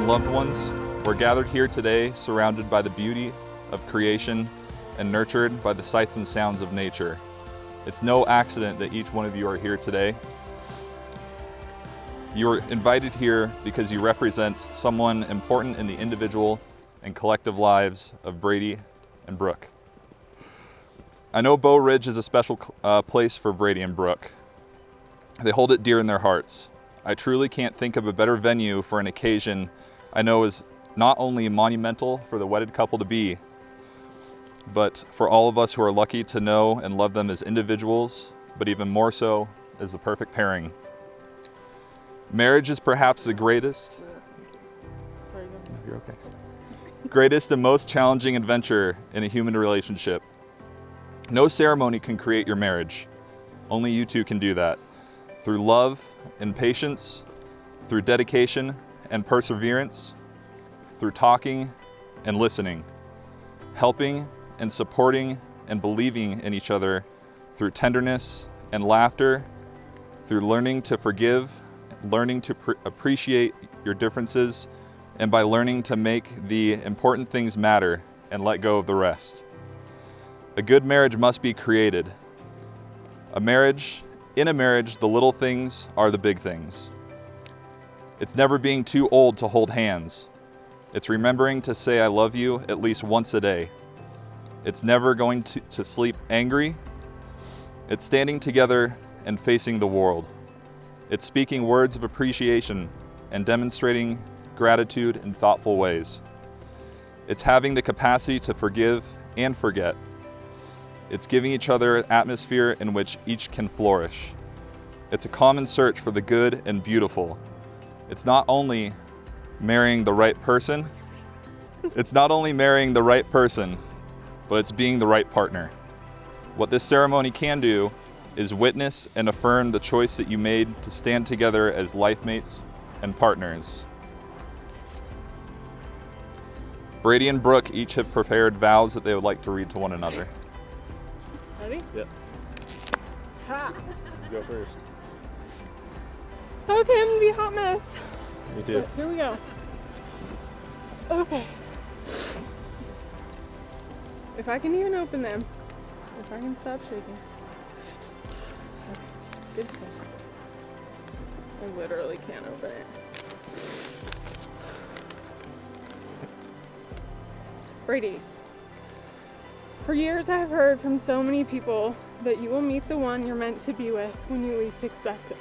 loved ones, we're gathered here today surrounded by the beauty of creation and nurtured by the sights and sounds of nature. It's no accident that each one of you are here today. You are invited here because you represent someone important in the individual and collective lives of Brady and Brooke. I know Bow Ridge is a special place for Brady and Brooke. They hold it dear in their hearts. I truly can't think of a better venue for an occasion I know is not only monumental for the wedded couple to be, but for all of us who are lucky to know and love them as individuals, but even more so as the perfect pairing. Marriage is perhaps the greatest and most challenging adventure in a human relationship. No ceremony can create your marriage. Only you two can do that. Through love and patience, through dedication and perseverance, through talking and listening, helping and supporting and believing in each other, through tenderness and laughter, through learning to forgive, learning to appreciate your differences, and by learning to make the important things matter and let go of the rest. A good marriage must be created. In a marriage, the little things are the big things. It's never being too old to hold hands. It's remembering to say I love you at least once a day. It's never going to sleep angry. It's standing together and facing the world. It's speaking words of appreciation and demonstrating gratitude in thoughtful ways. It's having the capacity to forgive and forget. It's giving each other an atmosphere in which each can flourish. It's a common search for the good and beautiful. It's not only marrying the right person, but it's being the right partner. What this ceremony can do is witness and affirm the choice that you made to stand together as life mates and partners. Brady and Brooke each have prepared vows that they would like to read to one another. Ready? Yep. Ha! You go first. Okay, I'm gonna be a hot mess. Me too. Here we go. Okay. If I can even open them. If I can stop shaking. Okay. Good to go. I literally can't open it. Brady, for years I've heard from so many people that you will meet the one you're meant to be with when you least expect it.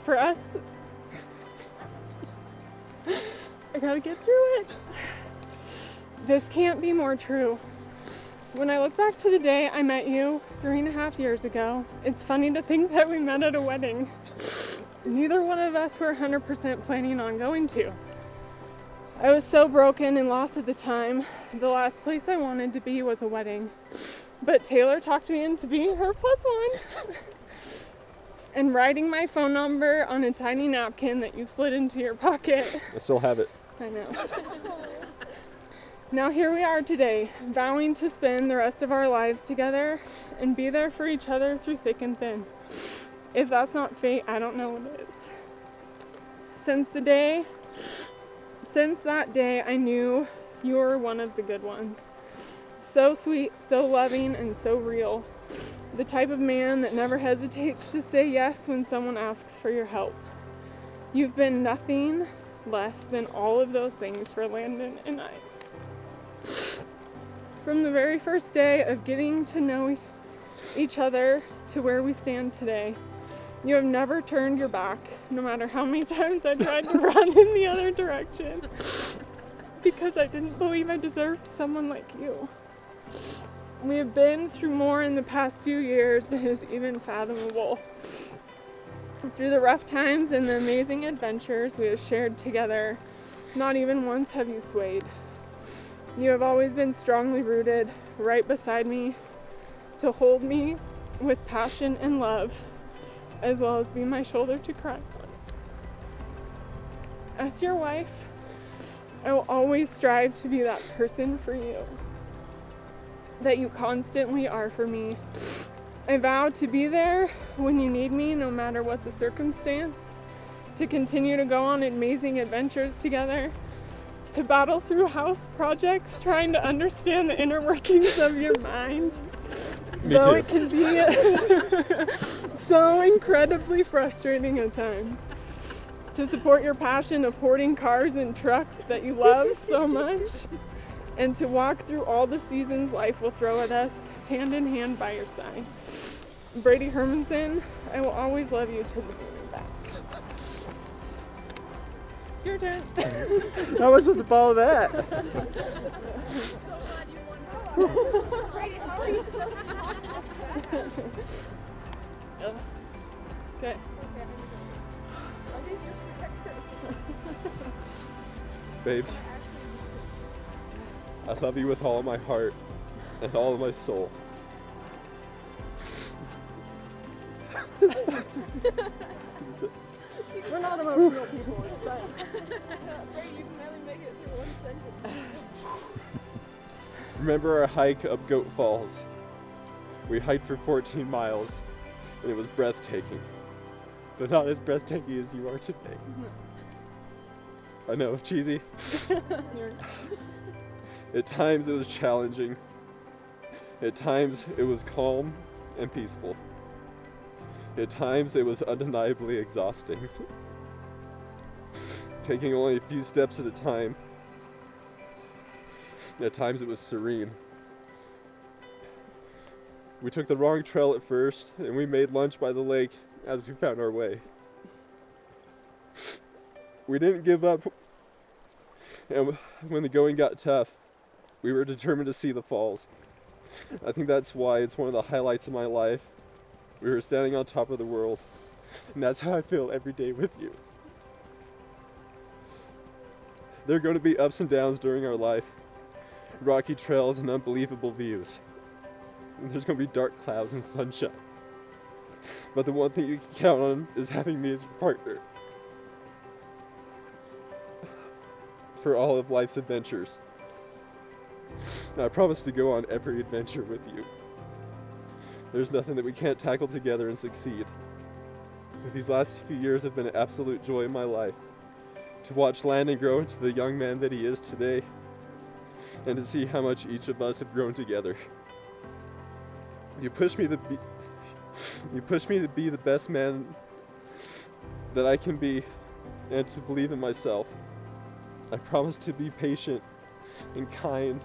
For us, I gotta get through it. This can't be more true. When I look back to the day I met you 3.5 years ago, it's funny to think that we met at a wedding. Neither one of us were 100% planning on going to. I was so broken and lost at the time. The last place I wanted to be was a wedding. But Taylor talked me into being her plus one. And writing my phone number on a tiny napkin that you slid into your pocket. I still have it. I know. Now here we are today, vowing to spend the rest of our lives together and be there for each other through thick and thin. If that's not fate, I don't know what is. Since that day, I knew you were one of the good ones. So sweet, so loving, and so real. The type of man that never hesitates to say yes when someone asks for your help. You've been nothing less than all of those things for Landon and I. From the very first day of getting to know each other to where we stand today, you have never turned your back, no matter how many times I tried to run in the other direction, because I didn't believe I deserved someone like you. We have been through more in the past few years than is even fathomable. Through the rough times and the amazing adventures we have shared together, not even once have you swayed. You have always been strongly rooted, right beside me, to hold me with passion and love, as well as be my shoulder to cry on. As your wife, I will always strive to be that person for you, that you constantly are for me. I vow to be there when you need me, no matter what the circumstance, to continue to go on amazing adventures together, to battle through house projects, trying to understand the inner workings of your mind. Me Though too. it can be so incredibly frustrating at times. To support your passion of hoarding cars and trucks that you love so much, and to walk through all the seasons life will throw at us, hand in hand by your side. Brady Hermanson, I will always love you till the moon and back. Your turn. How am I supposed to follow that? So glad you won. Brady, how are you supposed to talk about that? Okay. I'll be your protector. Babes, I love you with all of my heart and all of my soul. We're not emotional people, it's fine. Brady, you can barely make it through one sentence. Remember our hike up Goat Falls? We hiked for 14 miles and it was breathtaking, but not as breathtaking as you are today. I know, cheesy. At times it was challenging. At times it was calm and peaceful. At times it was undeniably exhausting. Taking only a few steps at a time. At times it was serene. We took the wrong trail at first, and we made lunch by the lake as we found our way. We didn't give up, and when the going got tough, we were determined to see the falls. I think that's why it's one of the highlights of my life. We were standing on top of the world, and that's how I feel every day with you. There are going to be ups and downs during our life, rocky trails and unbelievable views. And there's going to be dark clouds and sunshine. But the one thing you can count on is having me as your partner for all of life's adventures. And I promise to go on every adventure with you. There's nothing that we can't tackle together and succeed. These last few years have been an absolute joy in my life. To watch Landon grow into the young man that he is today, and to see how much each of us have grown together. You push me to be the best man that I can be, and to believe in myself. I promise to be patient and kind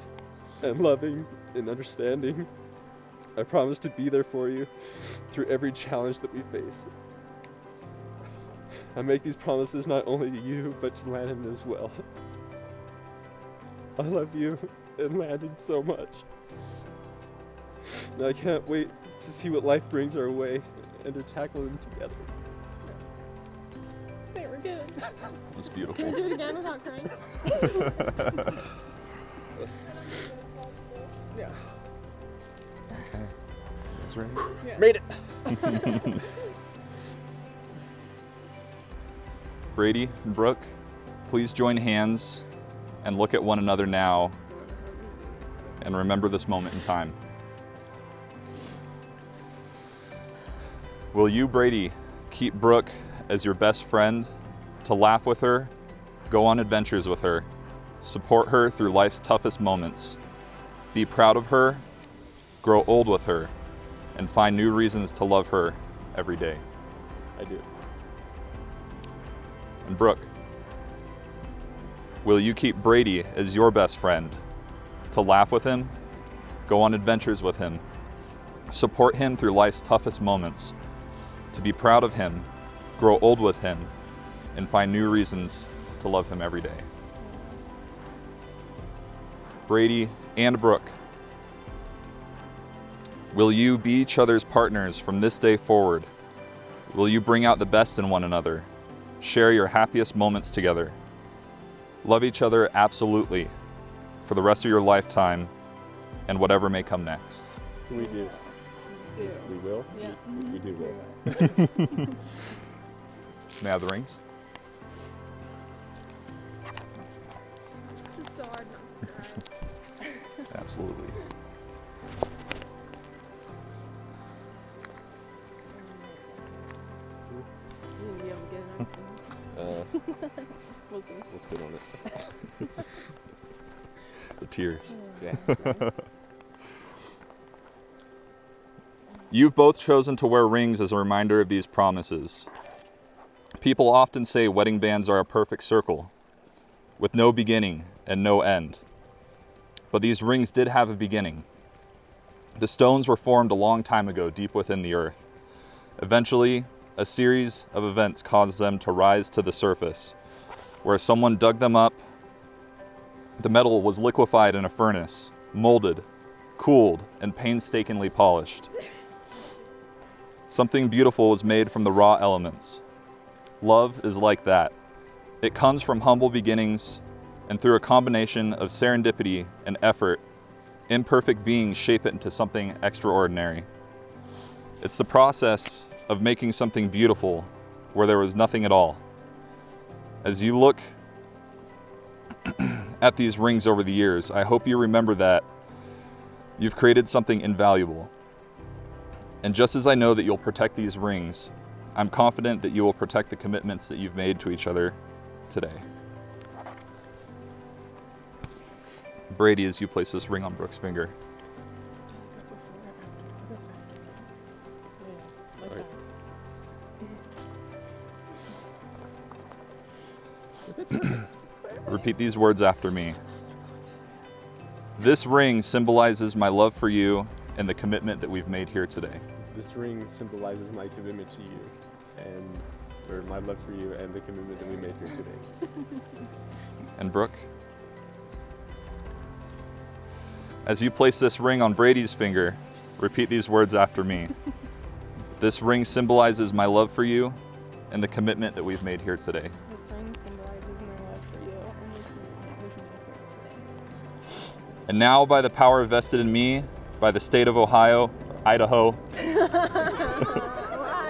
and loving and understanding. I promise to be there for you through every challenge that we face. I make these promises not only to you, but to Landon as well. I love you and Landon so much. And I can't wait to see what life brings our way and to tackle them together. Okay, we're good. That's beautiful. Can we do it again without crying? Yeah. Okay. That's right. Yeah. Made it! Brady and Brooke, please join hands and look at one another now and remember this moment in time. Will you, Brady, keep Brooke as your best friend, to laugh with her, go on adventures with her, support her through life's toughest moments, be proud of her, grow old with her, and find new reasons to love her every day? I do. And Brooke, will you keep Brady as your best friend, to laugh with him, go on adventures with him, support him through life's toughest moments, to be proud of him, grow old with him, and find new reasons to love him every day? Brady and Brooke, will you be each other's partners from this day forward? Will you bring out the best in one another? Share your happiest moments together. Love each other absolutely for the rest of your lifetime and whatever may come next. We do. Do. We will? Yeah. We do will. May I have the rings? This is so hard not to cry. Absolutely. You'll be able to get it out. We'll see. We'll spit on it. The tears. Yeah. You've both chosen to wear rings as a reminder of these promises. People often say wedding bands are a perfect circle, with no beginning and no end. But these rings did have a beginning. The stones were formed a long time ago, deep within the earth. Eventually, a series of events caused them to rise to the surface, where someone dug them up. The metal was liquefied in a furnace, molded, cooled, and painstakingly polished. Something beautiful was made from the raw elements. Love is like that. It comes from humble beginnings, and through a combination of serendipity and effort, imperfect beings shape it into something extraordinary. It's the process of making something beautiful where there was nothing at all. As you look at these rings over the years, I hope you remember that you've created something invaluable. And just as I know that you'll protect these rings, I'm confident that you will protect the commitments that you've made to each other today. Brady, as you place this ring on Brooke's finger. Repeat these words after me. This ring symbolizes my love for you and the commitment that we've made here today. This ring symbolizes my commitment to you, or my love for you and the commitment that we made here today. And Brooke? As you place this ring on Brady's finger, repeat these words after me. This ring symbolizes my love for you and the commitment that we've made here today. This ring symbolizes my love for you and the commitment we've made here today. And now, by the power vested in me, by the state of Idaho,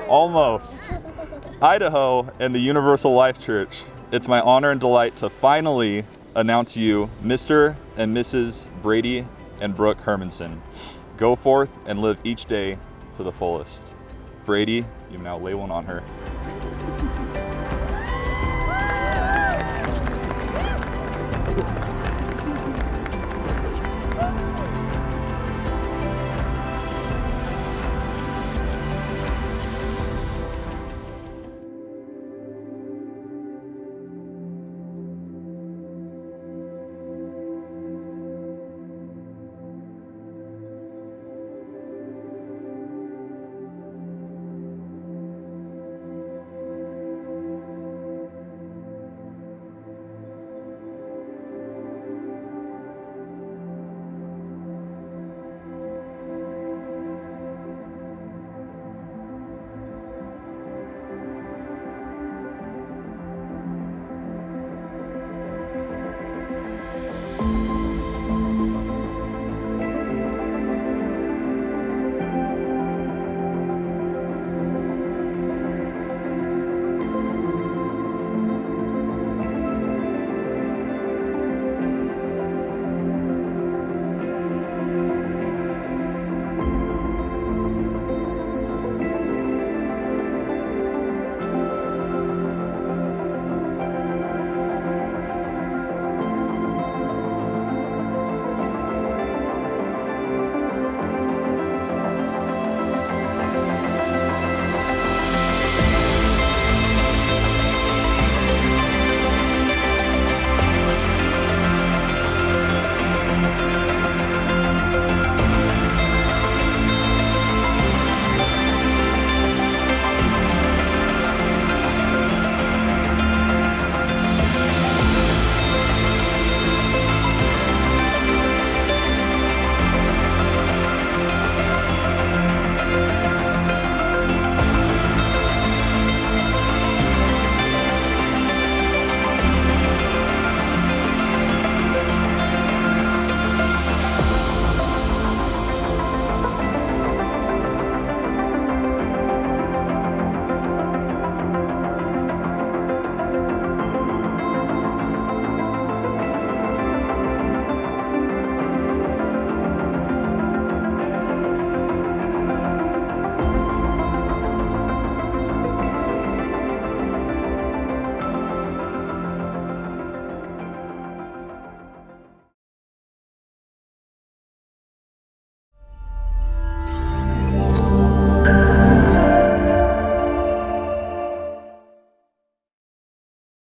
almost, Idaho, and the Universal Life Church, it's my honor and delight to finally announce you Mr. and Mrs. Brady and Brooke Hermanson. Go forth and live each day to the fullest. Brady, you now lay one on her.